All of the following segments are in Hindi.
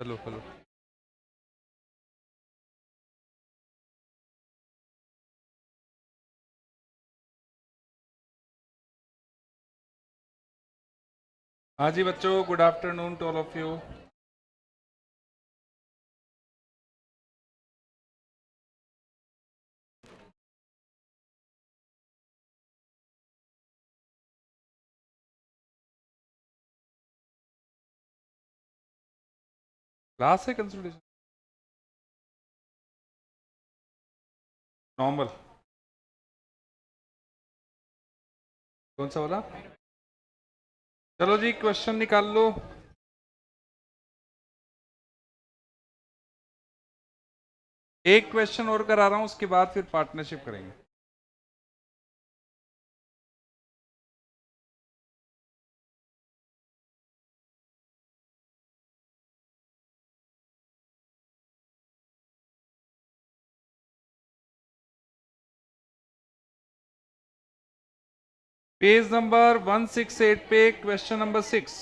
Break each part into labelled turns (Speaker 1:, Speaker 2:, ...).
Speaker 1: Hello hello. हाँ जी बच्चों, good afternoon to all of you. Class है कंसल्टेशन नॉर्मल? कौन सा वाला? चलो जी, क्वेश्चन निकाल लो। एक क्वेश्चन और करा रहा हूं, उसके बाद फिर पार्टनरशिप करेंगे। पेज नंबर 168 पे क्वेश्चन नंबर 6।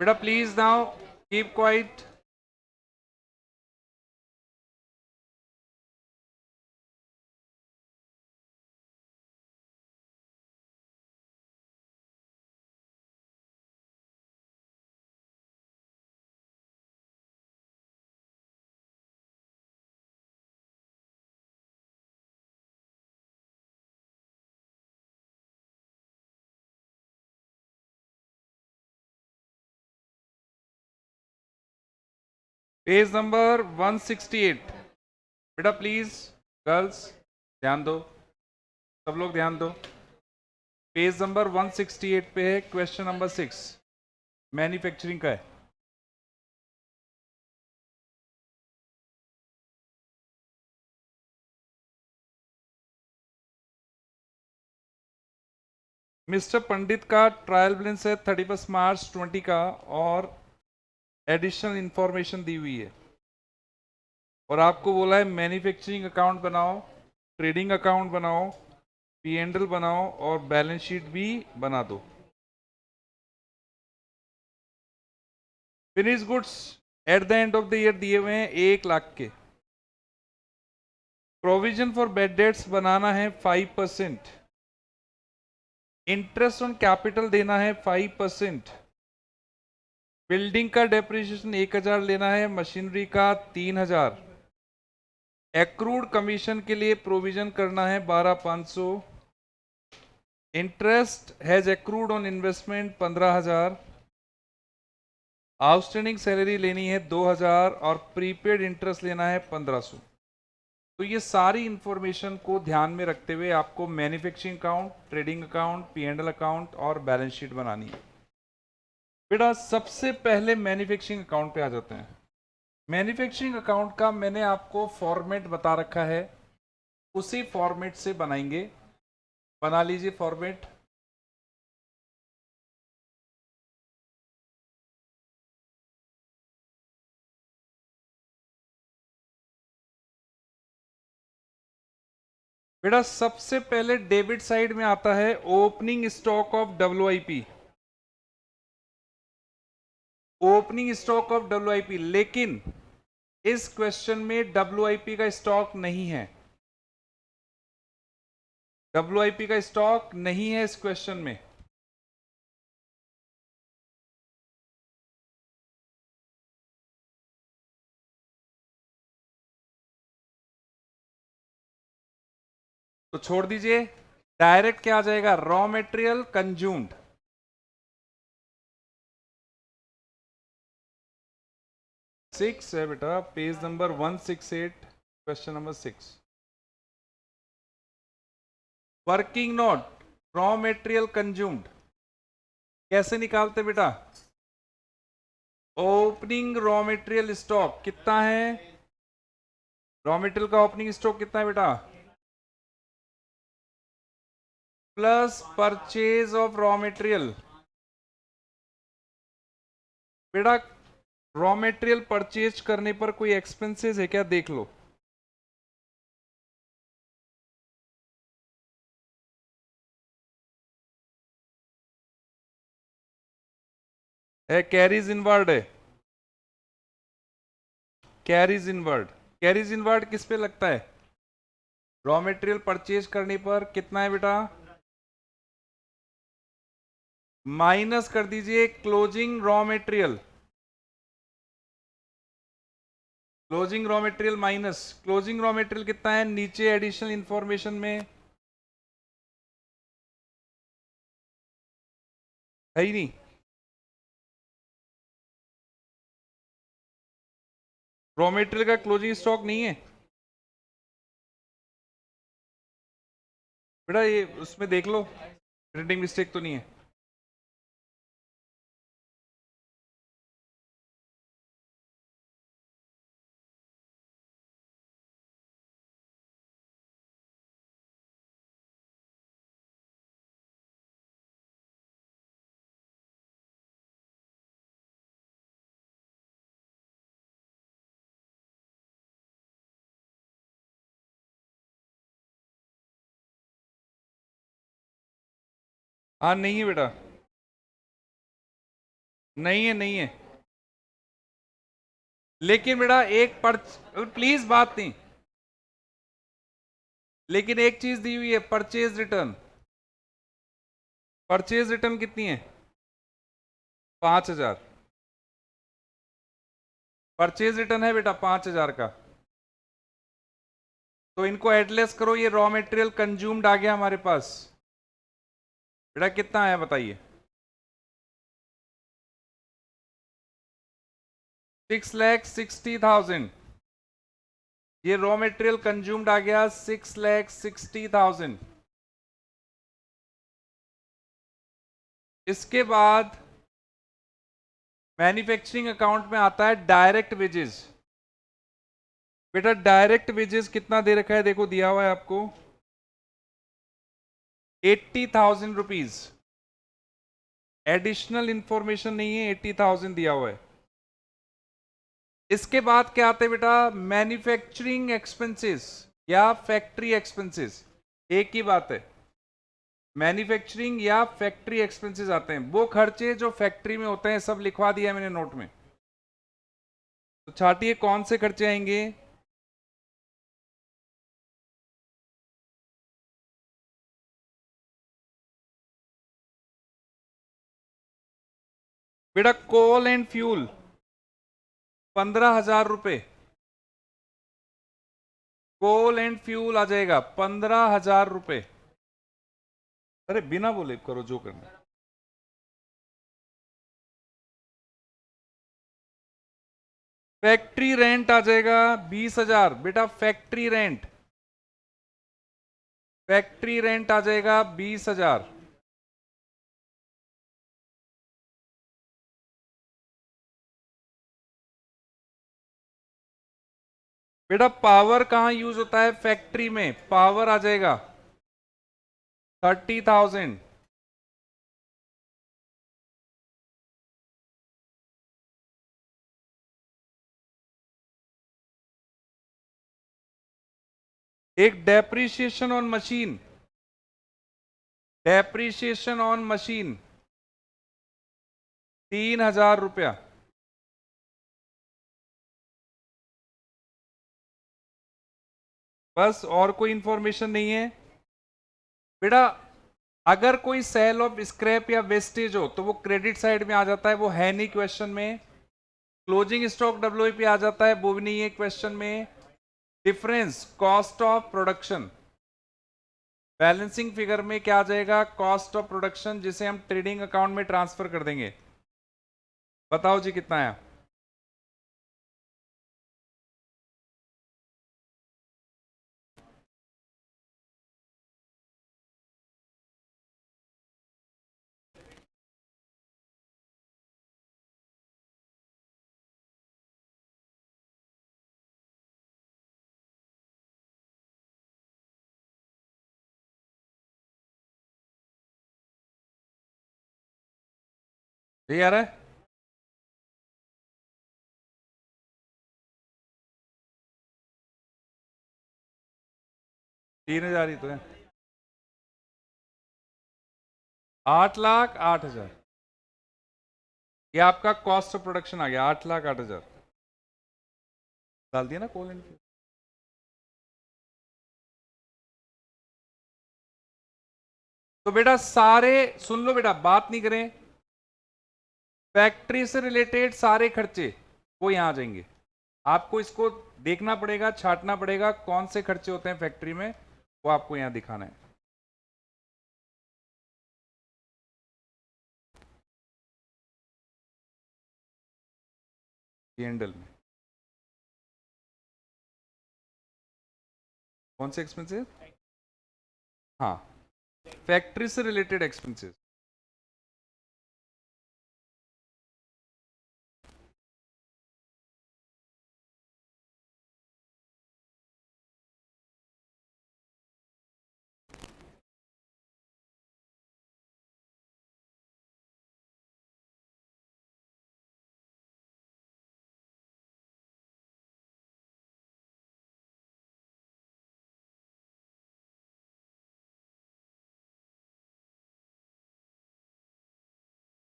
Speaker 1: बेटा please now keep quiet. Page number 168। बेटा प्लीज गर्ल्स ध्यान दो, सब लोग ध्यान दो। पेज नंबर 168 पे है क्वेश्चन नंबर 6, मैन्युफैक्चरिंग का है। मिस्टर पंडित का ट्रायल बैलेंस है 31 मार्च 20 का, और एडिशनल इंफॉर्मेशन दी हुई है। और आपको बोला है मैन्युफैक्चरिंग अकाउंट बनाओ, ट्रेडिंग अकाउंट बनाओ, P&L बनाओ और बैलेंस शीट भी बना दो। Finish goods at the end of the year दिए हुए हैं 1 लाख के। प्रोविजन फॉर बैड डेट्स बनाना है 5%। इंटरेस्ट ऑन कैपिटल देना है 5%। बिल्डिंग का डेप्रिसिएशन 1000 लेना है, मशीनरी का 3000। एक्रूड कमीशन के लिए प्रोविजन करना है 12500। Interest has accrued on investment 15000। Outstanding salary लेनी है 2000 और प्रीपेड इंटरेस्ट लेना है 1500। तो ये सारी इंफॉर्मेशन को ध्यान में रखते हुए आपको manufacturing account, trading account, P&L account और बैलेंस शीट बनानी है। बेटा सबसे पहले मैन्युफैक्चरिंग अकाउंट पे आ जाते हैं। मैन्युफैक्चरिंग अकाउंट का मैंने आपको फॉर्मेट बता रखा है, उसी फॉर्मेट से बनाएंगे। बना लीजिए फॉर्मेट। बेटा सबसे पहले डेबिट साइड में आता है opening stock of WIP। Opening stock of WIP, लेकिन इस क्वेश्चन में WIP का स्टॉक नहीं है। WIP का स्टॉक नहीं है इस क्वेश्चन में। तो छोड़ दीजिए, डायरेक्ट क्या आ जाएगा, रॉ मेटेरियल कंज्यूम्ड। 6 है बेटा, page number 168 question number 6। Working note raw material consumed कैसे निकालते बेटा? ओपनिंग रॉ मेटेरियल स्टॉक कितना है? रॉ मेटेरियल का ओपनिंग स्टॉक कितना है बेटा? Plus purchase of raw material. बेटा रॉ मेटेरियल परचेज करने पर कोई एक्सपेंसेस है क्या, देख लो। है, कैरीज इनवर्ड है, कैरीज इनवर्ड। कैरीज इनवर्ड किस पे लगता है? रॉ मटेरियल परचेज करने पर कितना है बेटा? माइनस कर दीजिए closing raw material, closing raw material minus closing raw material कितना है नीचे एडिशनल इंफॉर्मेशन में? है ही नहीं। रॉ मटेरियल का क्लोजिंग स्टॉक नहीं है बेटा, ये उसमें देख लो, प्रिंटिंग मिस्टेक तो नहीं है। हाँ नहीं है बेटा, नहीं है, नहीं है। लेकिन बेटा एक पर, प्लीज बात नहीं, लेकिन एक चीज दी हुई है, परचेज रिटर्न। परचेज रिटर्न कितनी है? 5,000। परचेज रिटर्न है बेटा 5,000 का। तो इनको एडलेस करो, ये रॉ मटेरियल कंज्यूम्ड आ गया हमारे पास। बेटा कितना आया बताइए? 6,60,000। ये रॉ मटेरियल कंज्यूम्ड आ गया 6,60,000। इसके बाद मैन्युफैक्चरिंग अकाउंट में आता है डायरेक्ट वेजेस। बेटा डायरेक्ट वेजेस कितना दे रखा है, देखो दिया हुआ है आपको 80,000 रुपीज। एडिशनल इंफॉर्मेशन नहीं है, 80,000 दिया हुआ है। इसके बाद क्या आते हैं बेटा? मैन्युफैक्चरिंग एक्सपेंसेस या फैक्ट्री एक्सपेंसेस, एक ही बात है। मैन्युफैक्चरिंग या फैक्ट्री एक्सपेंसेस आते हैं, वो खर्चे जो फैक्ट्री में होते हैं, सब लिखवा दिया है मैंने नोट में। तो छाटिए कौन से खर्चे आएंगे? बेटा कोल एंड फ्यूल 15,000 रुपए। कोल एंड फ्यूल आ जाएगा 15,000 रुपए। अरे बिना बोले करो जो करना है। फैक्ट्री रेंट आ जाएगा 20,000। बेटा फैक्ट्री रेंट, फैक्ट्री रेंट आ जाएगा 20,000। बेटा पावर कहां यूज होता है फैक्ट्री में? पावर आ जाएगा 30,000। एक depreciation on machine, depreciation on machine 3,000 रुपया। बस और कोई इंफॉर्मेशन नहीं है बेटा। अगर कोई सेल ऑफ स्क्रैप या वेस्टेज हो तो वो क्रेडिट साइड में आ जाता है, वो है नहीं क्वेश्चन में। क्लोजिंग स्टॉक डब्ल्यूआईपी पे आ जाता है, वो भी नहीं है क्वेश्चन में। Difference cost of production, balancing figure में क्या आ जाएगा? कॉस्ट ऑफ प्रोडक्शन, जिसे हम ट्रेडिंग अकाउंट में ट्रांसफर कर देंगे। बताओ जी कितना आया? ये आ रहा है? 3,000 ही तो है। 8,08,000। ये आपका कॉस्ट ऑफ प्रोडक्शन आ गया 8,08,000 डाल दिया ना कोल इनफ्लो। तो बेटा सारे सुन लो बेटा, बात नहीं करें, फैक्ट्री से रिलेटेड सारे खर्चे वो यहां आ जाएंगे। आपको इसको देखना पड़ेगा, छांटना पड़ेगा कौन से खर्चे होते हैं फैक्ट्री में, वो आपको यहां दिखाना है। P&L में कौन से एक्सपेंसेस? हाँ, फैक्ट्री से रिलेटेड एक्सपेंसेस।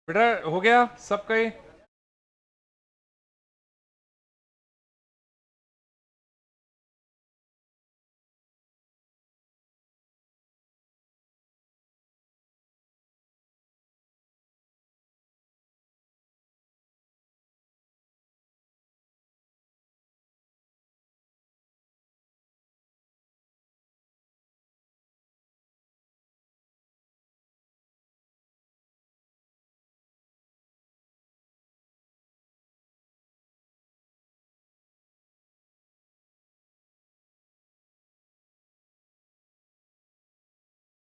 Speaker 1: बेटा हो गया सबका ये?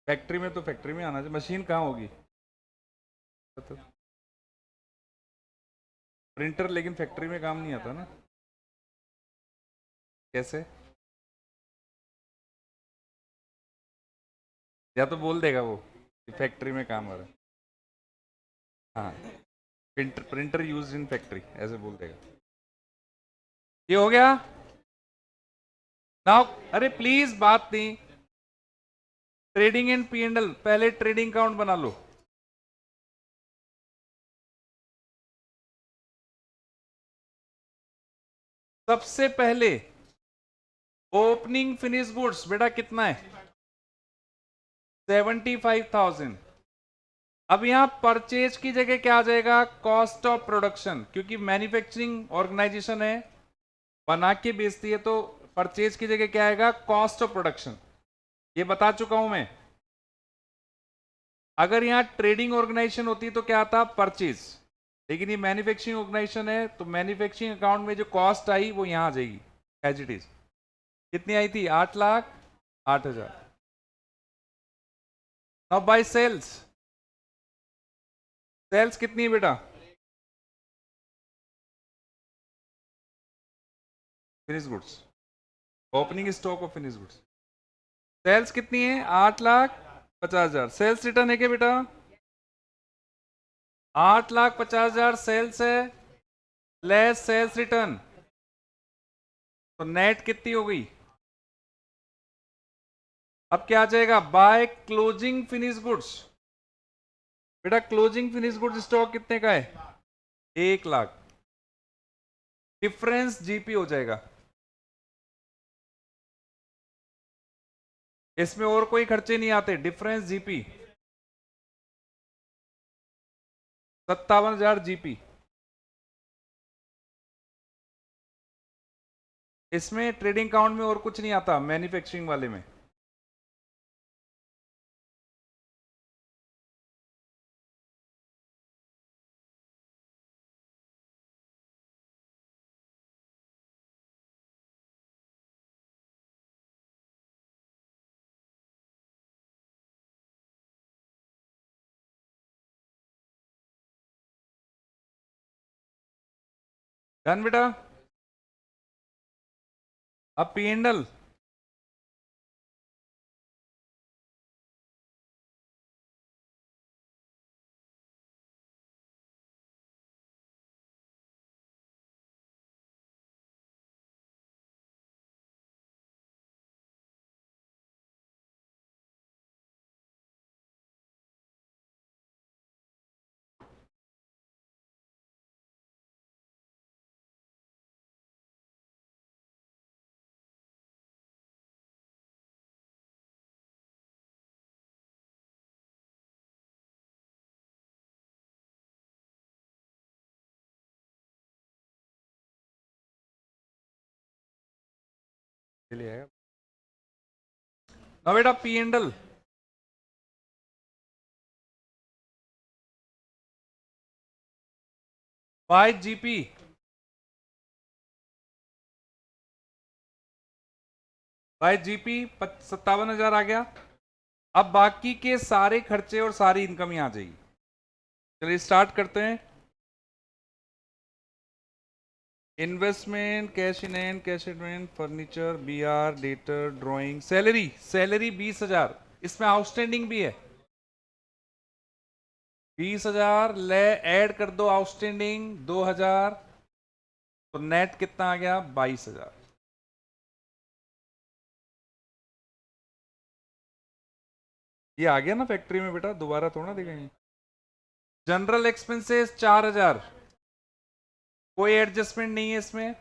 Speaker 1: फैक्ट्री में तो फैक्ट्री में आना चाहिए, मशीन कहाँ होगी? तो प्रिंटर, लेकिन फैक्ट्री में काम नहीं आता ना। कैसे? या तो बोल देगा वो कि फैक्ट्री में काम आ रहा है। हाँ, printer printer use in factory ऐसे बोल देगा। ये हो गया नाउ। अरे प्लीज बात नहीं, ट्रेडिंग एंड P&L, पहले ट्रेडिंग अकाउंट बना लो। सबसे पहले ओपनिंग फिनिश गुड्स बेटा कितना है? 75,000। अब यहां परचेज की जगह क्या आ जाएगा? कॉस्ट ऑफ प्रोडक्शन, क्योंकि मैन्युफैक्चरिंग ऑर्गेनाइजेशन है, बना के बेचती है, तो परचेज की जगह क्या आएगा? Cost of production. ये बता चुका हूं मैं। अगर यहां ट्रेडिंग ऑर्गेनाइजेशन होती तो क्या आता? परचेज। लेकिन ये मैन्युफैक्चरिंग ऑर्गेनाइजेशन है, तो मैन्युफैक्चरिंग अकाउंट में जो कॉस्ट आई वो यहां आ जाएगी एज इट इज। कितनी आई थी? 8,08,000। नाउ बाय सेल्स, सेल्स कितनी है बेटा? Finish goods, opening stock of finish goods. Sales कितनी है? 8,50,000। सेल्स रिटर्न है क्या बेटा? 8,50,000 सेल्स है, लेस सेल्स रिटर्न, तो नेट कितनी हो गई? अब क्या आ जाएगा? By closing finish goods. बेटा क्लोजिंग फिनिश गुड्स स्टॉक कितने का है? 1,00,000। डिफरेंस जीपी हो जाएगा। इसमें और कोई खर्चे नहीं आते, डिफरेंस जीपी 57,000 जीपी। इसमें ट्रेडिंग अकाउंट में और कुछ नहीं आता, मैन्युफैक्चरिंग वाले में। डन बेटा। अब P&L, लिए आएगा ना बेटा। P and L by GP, bye GP 57,000 आ गया। अब बाकी के सारे खर्चे और सारी इनकम यहां आ जाएगी। चलिए स्टार्ट करते हैं। Investment, cash in hand, cash advent, furniture, BR, debtor, drawing, salary, salary 20,000, इसमें आउटस्टैंडिंग भी है 20,000। ले ऐड कर दो आउटस्टैंडिंग 2,000, तो नेट कितना आ गया 22,000। ये आ गया ना फैक्ट्री में बेटा, दोबारा थोड़ा ना देखेंगे। जनरल एक्सपेंसेस 4,000, कोई एडजस्टमेंट नहीं है इसमें।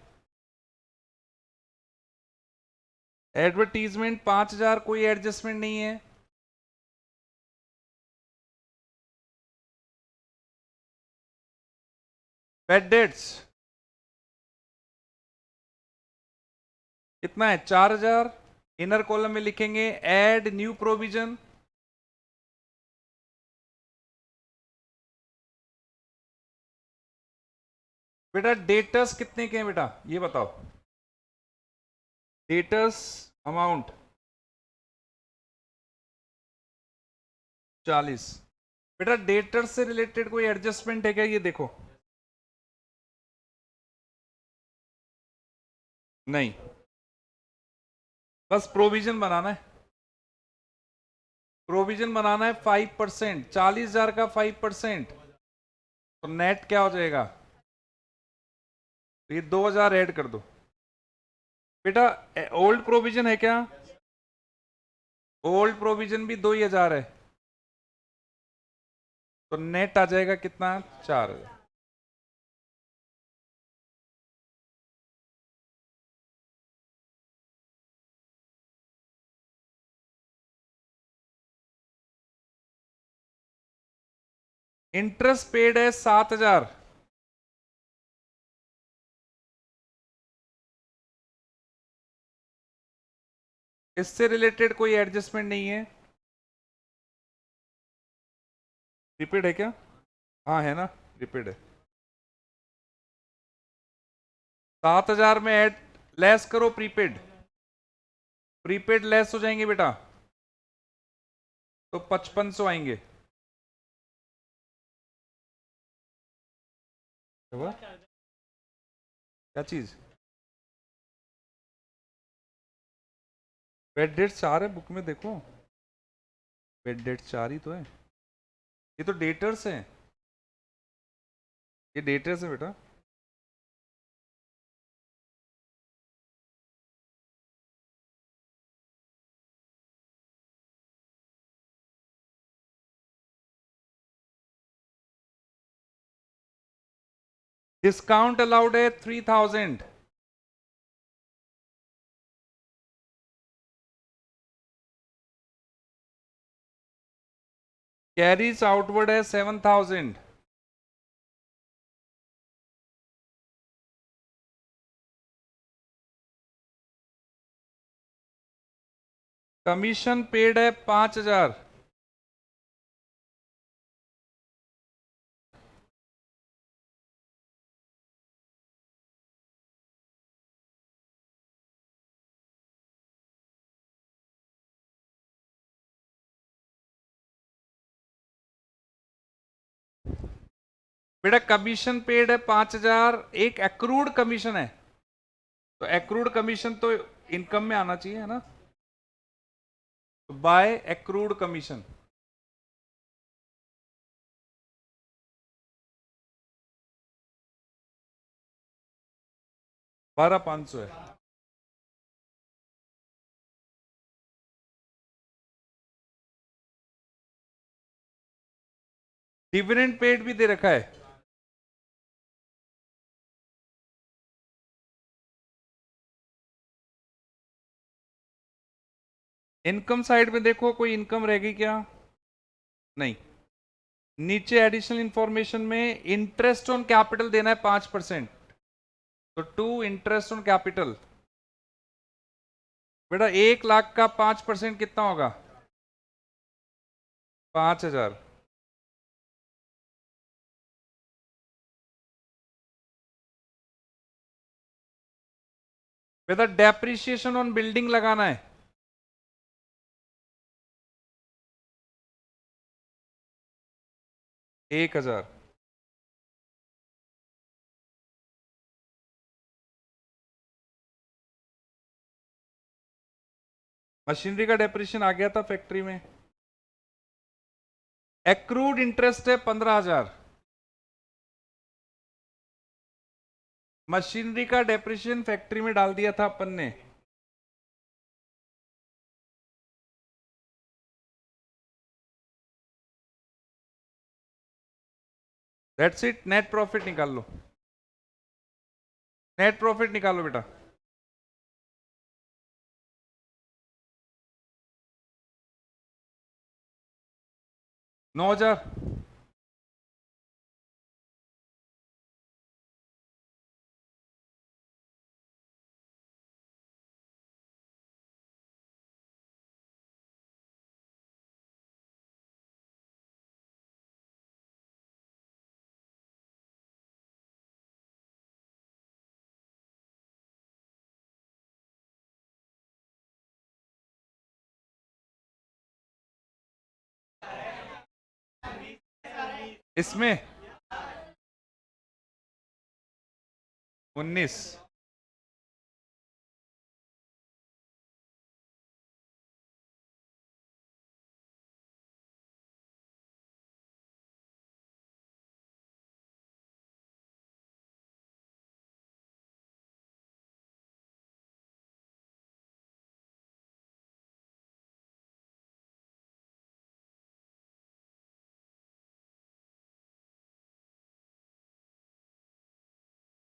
Speaker 1: एडवर्टीजमेंट 5,000, कोई एडजस्टमेंट नहीं है। बेड डेट्स कितना है 4,000। इनर कॉलम में लिखेंगे ऐड न्यू प्रोविजन, बेटा डेटर्स कितने के हैं बेटा ये बताओ। Debtors amount 40। बेटा डेटर्स से रिलेटेड कोई एडजस्टमेंट है क्या ये देखो। नहीं, बस प्रोविजन बनाना है। प्रोविजन बनाना है 5%, 40,000 का 5%, तो नेट क्या हो जाएगा। ये 2,000 ऐड कर दो बेटा। ओल्ड प्रोविजन है क्या, ओल्ड प्रोविजन भी 2,000 है, तो नेट आ जाएगा कितना 4,000। इंटरेस्ट पेड है 7,000, इससे रिलेटेड कोई एडजस्टमेंट नहीं है। रिपीट है क्या, हाँ है ना, रिपीट है। 7,000 में ऐड लेस करो प्रीपेड, प्रीपेड लेस हो जाएंगे बेटा, तो 5500 आएंगे। क्या चीज, बेड डेट 4 है बुक में देखो, बेड डेट 4 ही तो है। ये तो डेटर्स हैं, ये डेटर्स है बेटा। डिस्काउंट अलाउड है 3,000, कैरीज आउटवर्ड है 7,000, कमीशन पेड है 5,000, बेटा कमीशन पेड है 5,000, एक एक्रूड कमीशन है, तो एक्रूड कमीशन तो इनकम में आना चाहिए है ना, तो बाय एक्रूड कमीशन 12,500 है। डिविडेंड पेड भी दे रखा है, इनकम साइड में देखो कोई इनकम रहेगी क्या, नहीं। नीचे एडिशनल इंफॉर्मेशन में इंटरेस्ट ऑन कैपिटल देना है 5%, तो टू इंटरेस्ट ऑन कैपिटल बेटा 1 लाख का 5% कितना होगा? 5,000। बेटा डेप्रिसिएशन ऑन बिल्डिंग लगाना है। एक हजार। मशीनरी का डेप्रिसिएशन आ गया था फैक्ट्री में। एक्रूड इंटरेस्ट है 15,000। मशीनरी का डेप्रिसिएशन फैक्ट्री में डाल दिया था अपन ने। That's it. नेट प्रॉफिट निकाल लो। नेट प्रॉफिट निकालो बेटा। 9,000। इसमें 19।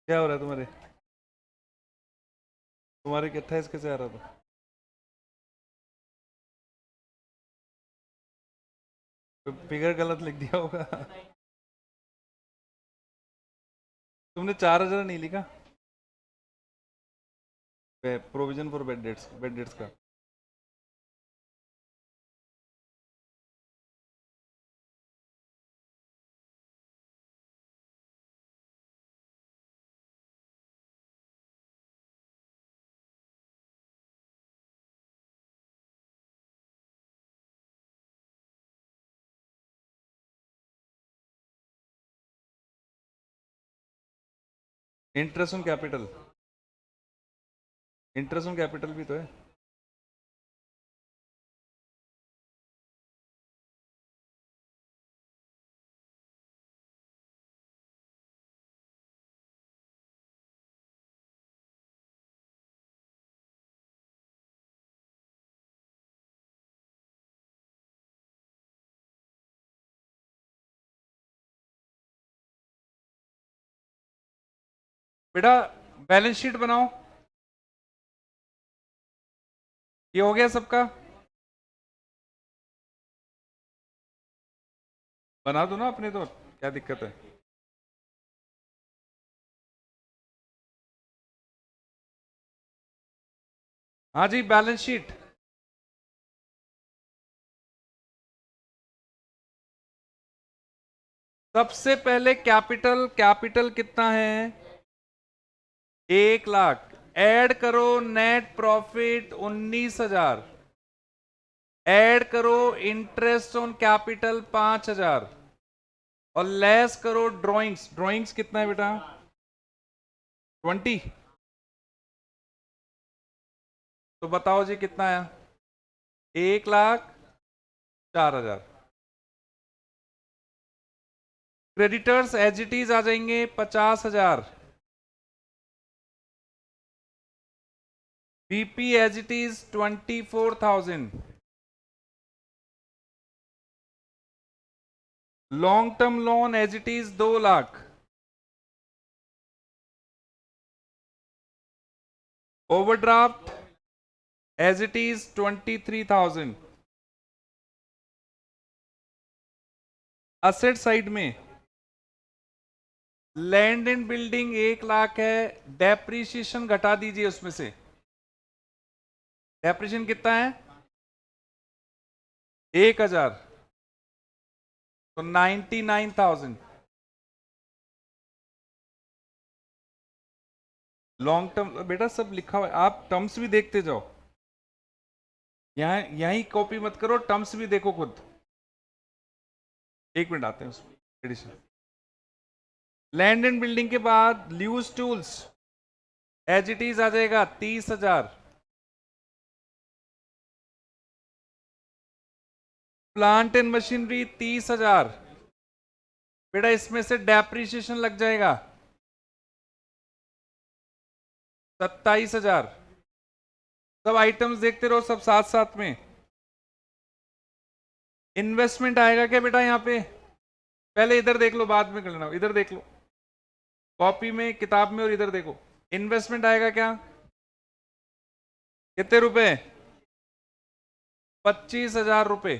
Speaker 1: क्या हो रहा है तुम्हारे? तुम्हारे कितना इसके से आ रहा था? फिगर गलत लिख दिया होगा। तुमने 4,000 नहीं लिखा? प्रोविजन फॉर बेड डेट्स का। Interest on capital. Interest on capital भी तो है। बेटा बैलेंस शीट बनाओ। ये हो गया सबका? बना दो ना अपने, तो क्या दिक्कत है? हाँ जी, बैलेंस शीट। सबसे पहले कैपिटल। कैपिटल कितना है? 1 लाख। ऐड करो नेट प्रॉफिट 19,000। ऐड करो इंटरेस्ट ऑन कैपिटल 5,000 और लेस करो ड्रॉइंग्स। ड्रॉइंग्स कितना है बेटा? 20। तो बताओ जी कितना है? 1,04,000। क्रेडिटर्स एज इट इज आ जाएंगे 50,000। BP as it is 24,000। Long term loan as it is 2 lakh. Overdraft as it is 23,000। Asset side में लैंड एंड बिल्डिंग 1 लाख है। डेप्रीशिएशन घटा दीजिए उसमें से। डेप्रिसिएशन कितना है? 1000, तो 99,000। लॉन्ग टर्म बेटा सब लिखा हुआ है, आप टर्म्स भी देखते जाओ, यहाँ यहीं कॉपी मत करो, टर्म्स भी देखो खुद। एक मिनट आते हैं उसमें एडिशन। लैंड एंड बिल्डिंग के बाद loose tools as it is आ जाएगा 30,000। Plant and machinery 30,000। बेटा इसमें से डेप्रिसिएशन लग जाएगा 27,000। सब आइटम्स देखते रहो, सब साथ साथ में। इन्वेस्टमेंट आएगा क्या बेटा यहाँ पे? पहले इधर देख लो, बाद में कर लेना, इधर देख लो कॉपी में, किताब में, और इधर देखो। इन्वेस्टमेंट आएगा क्या? कितने रुपए? 25,000 रुपए।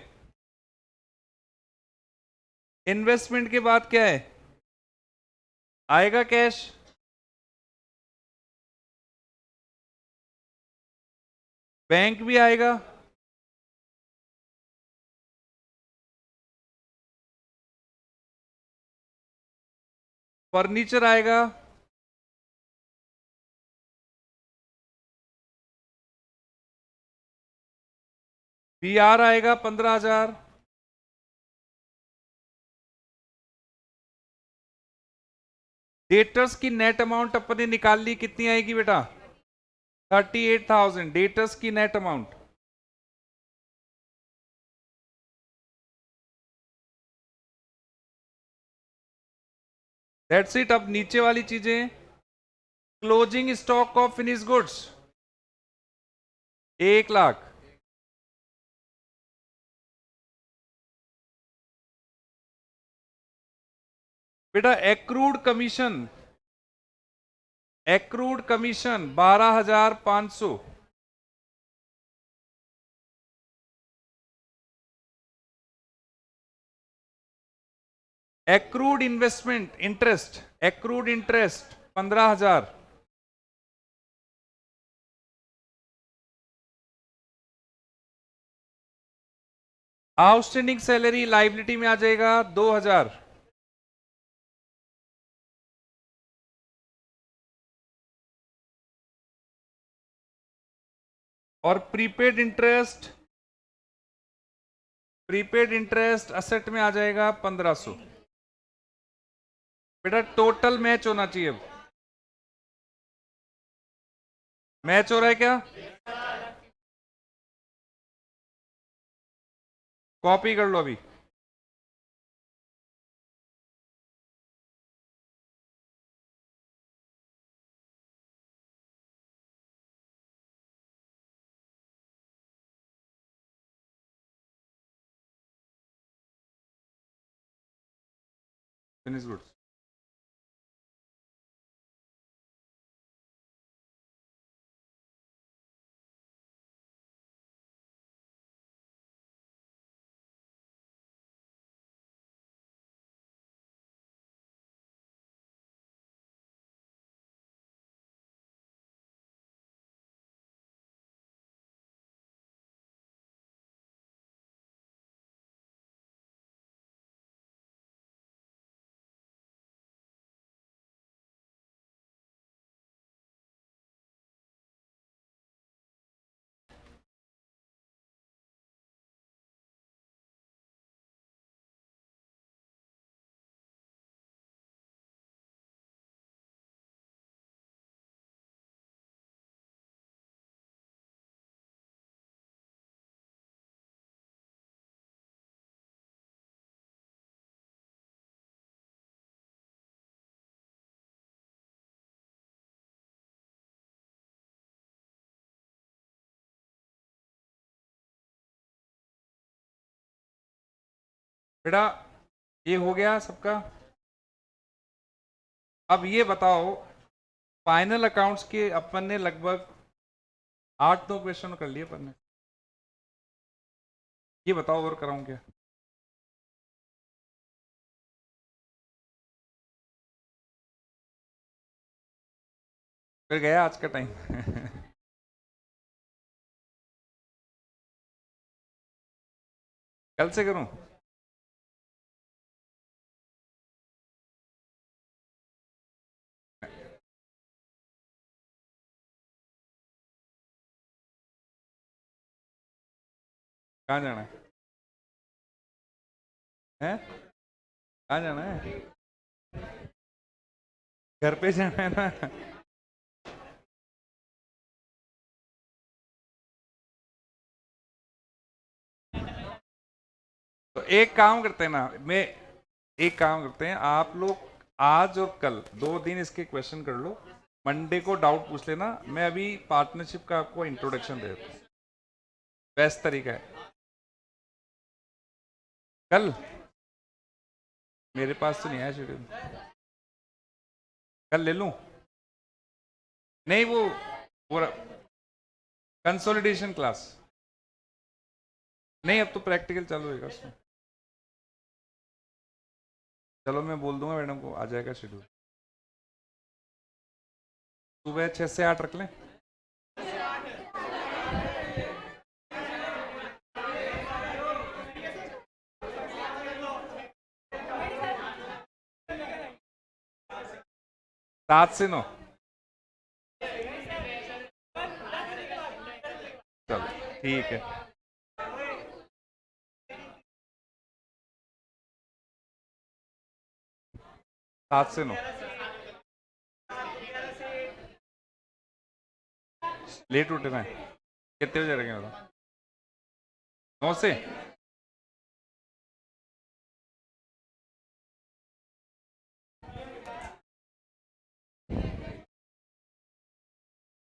Speaker 1: इन्वेस्टमेंट के बाद क्या है? आएगा कैश। बैंक भी आएगा। फर्नीचर आएगा। बीआर आएगा 15,000। डेटर्स की नेट अमाउंट अपने निकाल ली, कितनी आएगी बेटा? 38,000 डेटर्स की नेट अमाउंट। That's it. अब नीचे वाली चीजें, closing stock of finish goods 1,00,000। बेटा accrued commission 12,500। Accrued investment interest, accrued interest 15,000। Outstanding salary liability में आ जाएगा 2,000। और प्रीपेड इंटरेस्ट असेट में आ जाएगा 1,500। बेटा टोटल मैच होना चाहिए। अब मैच हो रहा है क्या? कॉपी कर लो अभी। Finish goods. बेटा ये हो गया सबका। अब ये बताओ, फाइनल अकाउंट्स के अपन ने लगभग 8-9 क्वेश्चन कर लिए अपन ने। ये बताओ और कराऊं क्या? फिर गया आज का टाइम। कल से करूं? कहाँ जाना है? हैं? कहाँ जाना है? घर पे जाना है ना? तो एक काम करते हैं ना, मैं एक काम करते हैं, आप लोग आज और कल 2 दिन इसके क्वेश्चन कर लो, मंडे को डाउट पूछ लेना, मैं अभी पार्टनरशिप का आपको इंट्रोडक्शन दे देता हूँ। बेस्ट तरीका है। कल मेरे पास तो नहीं है शेड्यूल, कल ले लूं? नहीं, वो पूरा कंसोलिडेशन क्लास नहीं, अब तो प्रैक्टिकल चालू होगा उसमें। चलो मैं बोल दूंगा मैडम को, आ जाएगा शेड्यूल। सुबह 6 से 8 रख लें। सात से 9। चलो ठीक है। 7 से 9। लेट उठना है? कितने बजे रहेंगे बताओ? 9 से